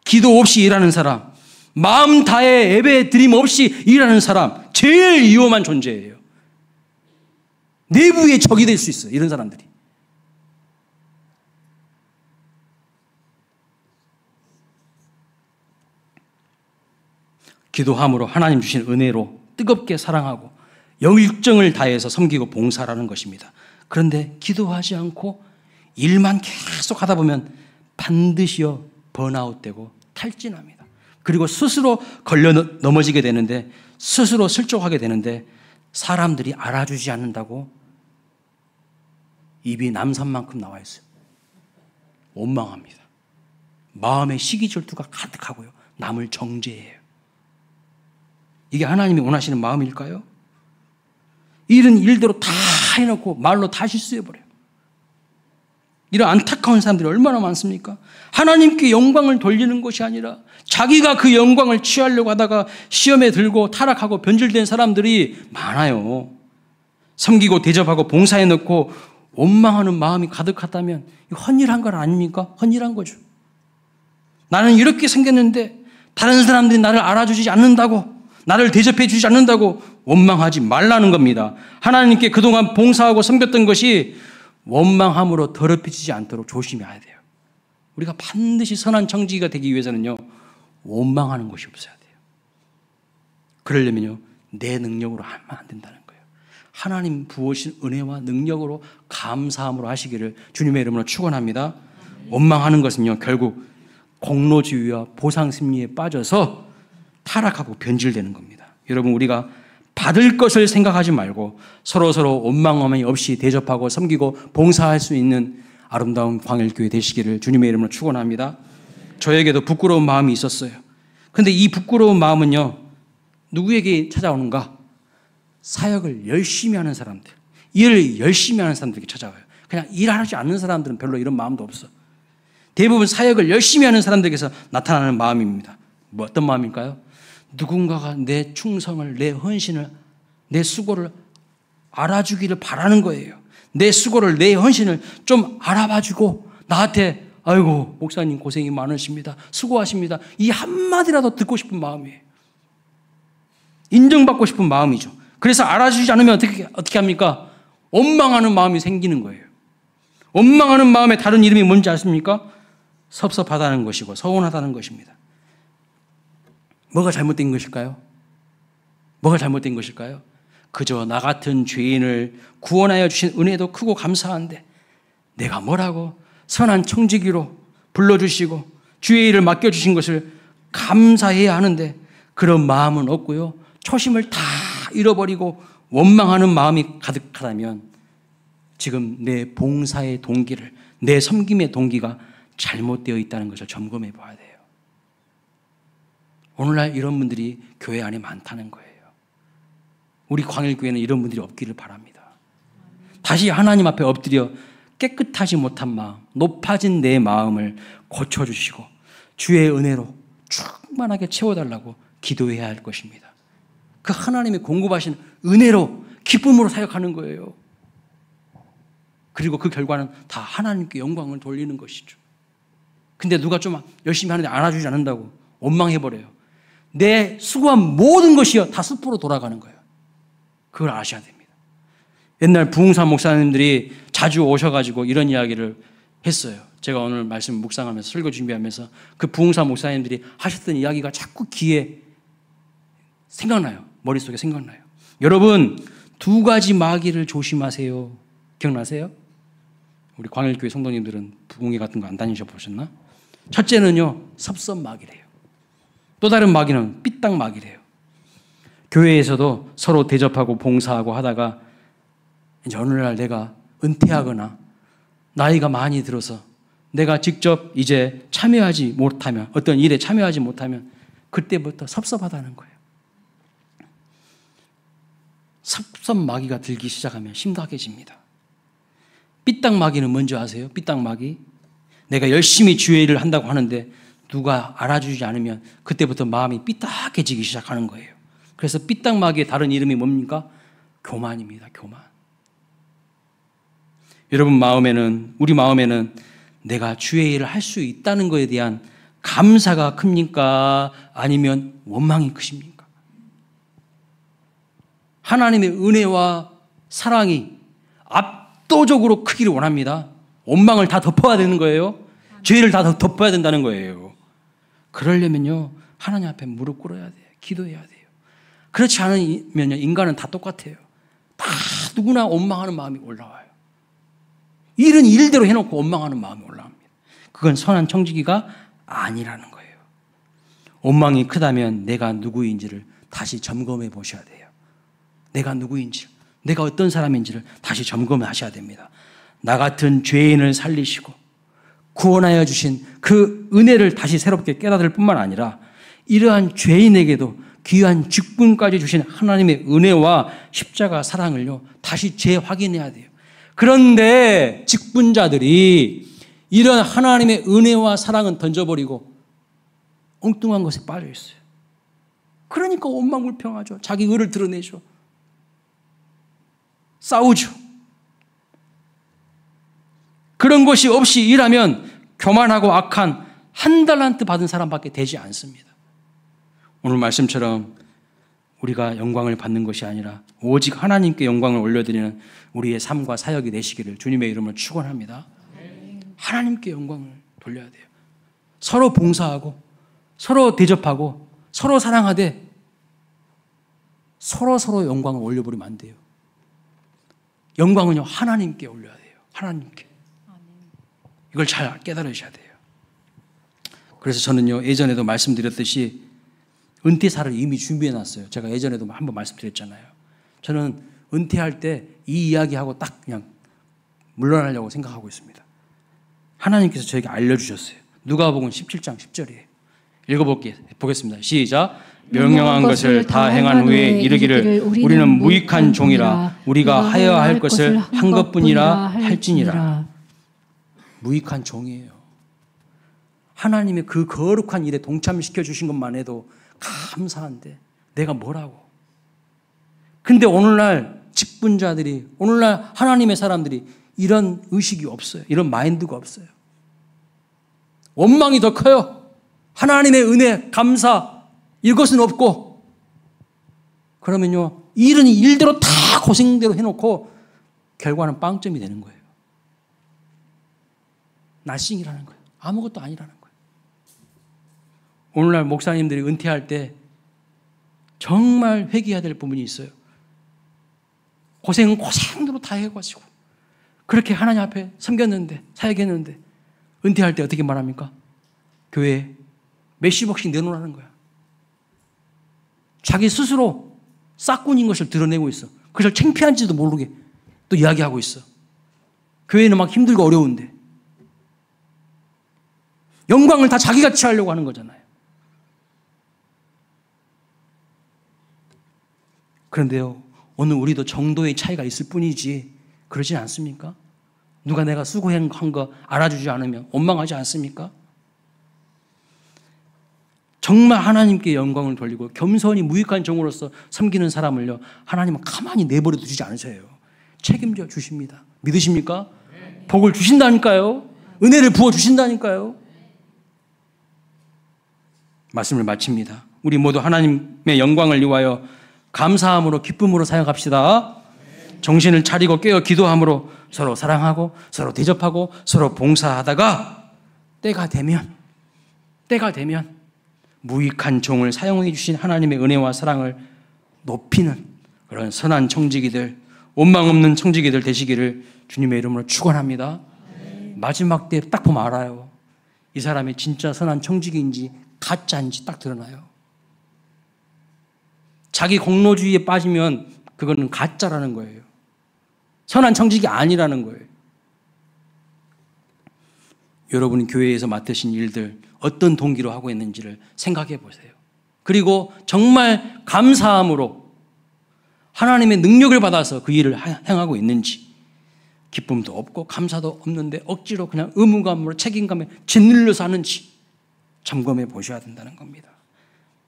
기도 없이 일하는 사람, 마음 다해 예배 드림 없이 일하는 사람, 제일 위험한 존재예요. 내부의 적이 될 수 있어요, 이런 사람들이. 기도함으로 하나님 주신 은혜로 뜨겁게 사랑하고 열정을 다해서 섬기고 봉사라는 것입니다. 그런데 기도하지 않고 일만 계속 하다 보면 반드시요 번아웃되고 탈진합니다. 그리고 스스로 걸려 넘어지게 되는데, 스스로 실족하게 되는데 사람들이 알아주지 않는다고 입이 남산만큼 나와 있어요. 원망합니다. 마음에 시기질투가 가득하고요, 남을 정죄해요. 이게 하나님이 원하시는 마음일까요? 일은 일대로 다 해놓고 말로 다 실수해버려요. 이런 안타까운 사람들이 얼마나 많습니까? 하나님께 영광을 돌리는 것이 아니라 자기가 그 영광을 취하려고 하다가 시험에 들고 타락하고 변질된 사람들이 많아요. 섬기고 대접하고 봉사해 놓고 원망하는 마음이 가득하다면 헌일한 건 아닙니까? 헌일한 거죠. 나는 이렇게 생겼는데 다른 사람들이 나를 알아주지 않는다고, 나를 대접해 주지 않는다고 원망하지 말라는 겁니다. 하나님께 그동안 봉사하고 섬겼던 것이 원망함으로 더럽혀지지 않도록 조심해야 돼요. 우리가 반드시 선한 청지기가 되기 위해서는요, 원망하는 것이 없어야 돼요. 그러려면요, 내 능력으로 하면 안 된다는 거예요. 하나님 부으신 은혜와 능력으로 감사함으로 하시기를 주님의 이름으로 축원합니다. 원망하는 것은요, 결국 공로주의와 보상심리에 빠져서 타락하고 변질되는 겁니다. 여러분, 우리가 받을 것을 생각하지 말고 서로서로 원망함이 없이 대접하고 섬기고 봉사할 수 있는 아름다운 광일교회 되시기를 주님의 이름으로 축원합니다. 저에게도 부끄러운 마음이 있었어요. 그런데 이 부끄러운 마음은요, 누구에게 찾아오는가? 사역을 열심히 하는 사람들, 일을 열심히 하는 사람들에게 찾아와요. 그냥 일하지 않는 사람들은 별로 이런 마음도 없어. 대부분 사역을 열심히 하는 사람들에게서 나타나는 마음입니다. 뭐 어떤 마음일까요? 누군가가 내 충성을, 내 헌신을, 내 수고를 알아주기를 바라는 거예요. 내 수고를, 내 헌신을 좀 알아봐주고 나한테 아이고 목사님 고생이 많으십니다. 수고하십니다. 이 한마디라도 듣고 싶은 마음이에요. 인정받고 싶은 마음이죠. 그래서 알아주지 않으면 어떻게 합니까? 원망하는 마음이 생기는 거예요. 원망하는 마음의 다른 이름이 뭔지 아십니까? 섭섭하다는 것이고 서운하다는 것입니다. 뭐가 잘못된 것일까요? 뭐가 잘못된 것일까요? 그저 나 같은 죄인을 구원하여 주신 은혜도 크고 감사한데 내가 뭐라고 선한 청지기로 불러주시고 주의 일을 맡겨주신 것을 감사해야 하는데 그런 마음은 없고요. 초심을 다 잃어버리고 원망하는 마음이 가득하다면 지금 내 봉사의 동기를, 내 섬김의 동기가 잘못되어 있다는 것을 점검해 봐야 돼요. 오늘날 이런 분들이 교회 안에 많다는 거예요. 우리 광일교회는 이런 분들이 없기를 바랍니다. 다시 하나님 앞에 엎드려 깨끗하지 못한 마음, 높아진 내 마음을 고쳐주시고 주의 은혜로 충만하게 채워달라고 기도해야 할 것입니다. 그 하나님의 공급하신 은혜로 기쁨으로 사역하는 거예요. 그리고 그 결과는 다 하나님께 영광을 돌리는 것이죠. 근데 누가 좀 열심히 하는데 안아주지 않는다고 원망해버려요. 내 수고한 모든 것이요 다 숲으로 돌아가는 거예요. 그걸 아셔야 됩니다. 옛날 부흥사 목사님들이 자주 오셔가지고 이런 이야기를 했어요. 제가 오늘 말씀 묵상하면서 설교 준비하면서 그 부흥사 목사님들이 하셨던 이야기가 자꾸 귀에 생각나요. 머릿속에 생각나요. 여러분, 두 가지 마귀를 조심하세요. 기억나세요? 우리 광일교회 성도님들은 부흥회 같은 거 안 다니셔 보셨나? 첫째는요, 섭섭 마귀래요. 또 다른 마귀는 삐딱 마귀래요. 교회에서도 서로 대접하고 봉사하고 하다가 이제 어느 날 내가 은퇴하거나 나이가 많이 들어서 내가 직접 이제 참여하지 못하면, 어떤 일에 참여하지 못하면 그때부터 섭섭하다는 거예요. 섭섭 마귀가 들기 시작하면 심각해집니다. 삐딱 마귀는 뭔지 아세요? 삐딱 마귀. 내가 열심히 주의 일을 한다고 하는데 누가 알아주지 않으면 그때부터 마음이 삐딱해지기 시작하는 거예요. 그래서 삐딱 마귀의 다른 이름이 뭡니까? 교만입니다. 교만. 여러분 마음에는, 우리 마음에는 내가 주의 일을 할 수 있다는 것에 대한 감사가 큽니까? 아니면 원망이 크십니까? 하나님의 은혜와 사랑이 압도적으로 크기를 원합니다. 원망을 다 덮어야 되는 거예요. 죄를 다 덮어야 된다는 거예요. 그러려면요, 하나님 앞에 무릎 꿇어야 돼요. 기도해야 돼요. 그렇지 않으면요, 인간은 다 똑같아요. 다 누구나 원망하는 마음이 올라와요. 일은 일대로 해놓고 원망하는 마음이 올라옵니다. 그건 선한 청지기가 아니라는 거예요. 원망이 크다면 내가 누구인지를 다시 점검해 보셔야 돼요. 내가 누구인지, 내가 어떤 사람인지를 다시 점검하셔야 됩니다. 나 같은 죄인을 살리시고 구원하여 주신 그 은혜를 다시 새롭게 깨달을 뿐만 아니라 이러한 죄인에게도 귀한 직분까지 주신 하나님의 은혜와 십자가 사랑을요, 다시 재확인해야 돼요. 그런데 직분자들이 이런 하나님의 은혜와 사랑은 던져버리고 엉뚱한 것에 빠져 있어요. 그러니까 원망불평하죠. 자기 의를 드러내죠. 싸우죠. 그런 것이 없이 일하면 교만하고 악한 한 달란트 받은 사람밖에 되지 않습니다. 오늘 말씀처럼 우리가 영광을 받는 것이 아니라 오직 하나님께 영광을 올려드리는 우리의 삶과 사역이 되시기를 주님의 이름으로 축원합니다. 하나님께 영광을 돌려야 돼요. 서로 봉사하고 서로 대접하고 서로 사랑하되 서로 영광을 올려버리면 안 돼요. 영광은요, 하나님께 올려야 돼요. 하나님께. 이걸 잘 깨달으셔야 돼요. 그래서 저는요, 예전에도 말씀드렸듯이 은퇴사를 이미 준비해놨어요. 제가 예전에도 한번 말씀드렸잖아요. 저는 은퇴할 때 이 이야기하고 딱 그냥 물러나려고 생각하고 있습니다. 하나님께서 저에게 알려주셨어요. 누가복음 17장 10절이에요. 읽어보겠습니다. 시작. 명령한 것을 다 행한 후에 이르기를 우리는 무익한 종이라 우리가 하여야 할 것을 한 것뿐이라 할지니라. 무익한 종이에요. 하나님의 그 거룩한 일에 동참시켜 주신 것만 해도 감사한데 내가 뭐라고. 근데 오늘날 직분자들이, 오늘날 하나님의 사람들이 이런 의식이 없어요. 이런 마인드가 없어요. 원망이 더 커요. 하나님의 은혜, 감사 이것은 없고, 그러면요 일은 일대로 다 고생대로 해놓고 결과는 빵점이 되는 거예요. 나싱이라는 거예요. 아무것도 아니라는 거예요. 오늘날 목사님들이 은퇴할 때 정말 회개해야 될 부분이 있어요. 고생은 고생대로 다 해가지고 그렇게 하나님 앞에 섬겼는데, 사역했는데 은퇴할 때 어떻게 말합니까? 교회에 몇십억씩 내놓으라는 거야. 자기 스스로 싹군인 것을 드러내고 있어. 그걸 창피한지도 모르게 또 이야기하고 있어. 교회는 막 힘들고 어려운데 영광을 다 자기가 취하려고 하는 거잖아요. 그런데요, 오늘 우리도 정도의 차이가 있을 뿐이지 그러진 않습니까? 누가 내가 수고한 거 알아주지 않으면 원망하지 않습니까? 정말 하나님께 영광을 돌리고 겸손히 무익한 종으로서 섬기는 사람을요, 하나님은 가만히 내버려 두지 않으세요. 책임져 주십니다. 믿으십니까? 복을 주신다니까요. 은혜를 부어 주신다니까요. 말씀을 마칩니다. 우리 모두 하나님의 영광을 위하여 감사함으로 기쁨으로 사역합시다. 정신을 차리고 깨어 기도함으로 서로 사랑하고 서로 대접하고 서로 봉사하다가 때가 되면 무익한 종을 사용해 주신 하나님의 은혜와 사랑을 높이는 그런 선한 청지기들, 원망 없는 청지기들 되시기를 주님의 이름으로 축원합니다. 마지막 때 딱 보면 알아요. 이 사람이 진짜 선한 청지기인지 가짜인지 딱 드러나요. 자기 공로주의에 빠지면 그거는 가짜라는 거예요. 선한 청지기 아니라는 거예요. 여러분이 교회에서 맡으신 일들 어떤 동기로 하고 있는지를 생각해 보세요. 그리고 정말 감사함으로 하나님의 능력을 받아서 그 일을 행하고 있는지, 기쁨도 없고 감사도 없는데 억지로 그냥 의무감으로 책임감에 짓눌려서 하는지 점검해 보셔야 된다는 겁니다.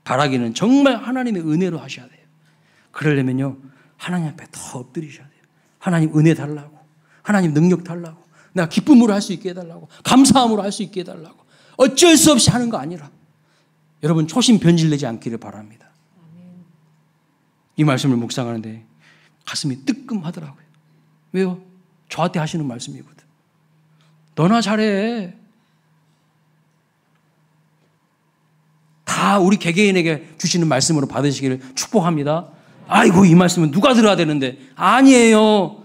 바라기는 정말 하나님의 은혜로 하셔야 돼요. 그러려면요, 하나님 앞에 더 엎드리셔야 돼요. 하나님 은혜 달라고, 하나님 능력 달라고, 내가 기쁨으로 할 수 있게 해달라고, 감사함으로 할 수 있게 해달라고. 어쩔 수 없이 하는 거 아니라 여러분 초심 변질되지 않기를 바랍니다. 이 말씀을 묵상하는데 가슴이 뜨끔하더라고요. 왜요? 저한테 하시는 말씀이거든. 너나 잘해. 다 우리 개개인에게 주시는 말씀으로 받으시기를 축복합니다. 아이고, 이 말씀은 누가 들어야 되는데. 아니에요.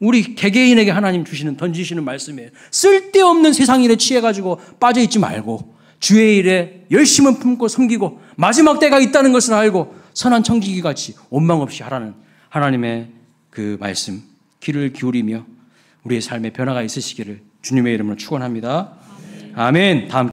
우리 개개인에게 하나님 주시는, 던지시는 말씀이에요. 쓸데없는 세상 일에 취해가지고 빠져있지 말고 주의 일에 열심을 품고 섬기고 마지막 때가 있다는 것을 알고 선한 청지기 같이 원망 없이 하라는 하나님의 그 말씀, 귀를 기울이며 우리의 삶에 변화가 있으시기를 주님의 이름으로 축원합니다. 아멘. 다음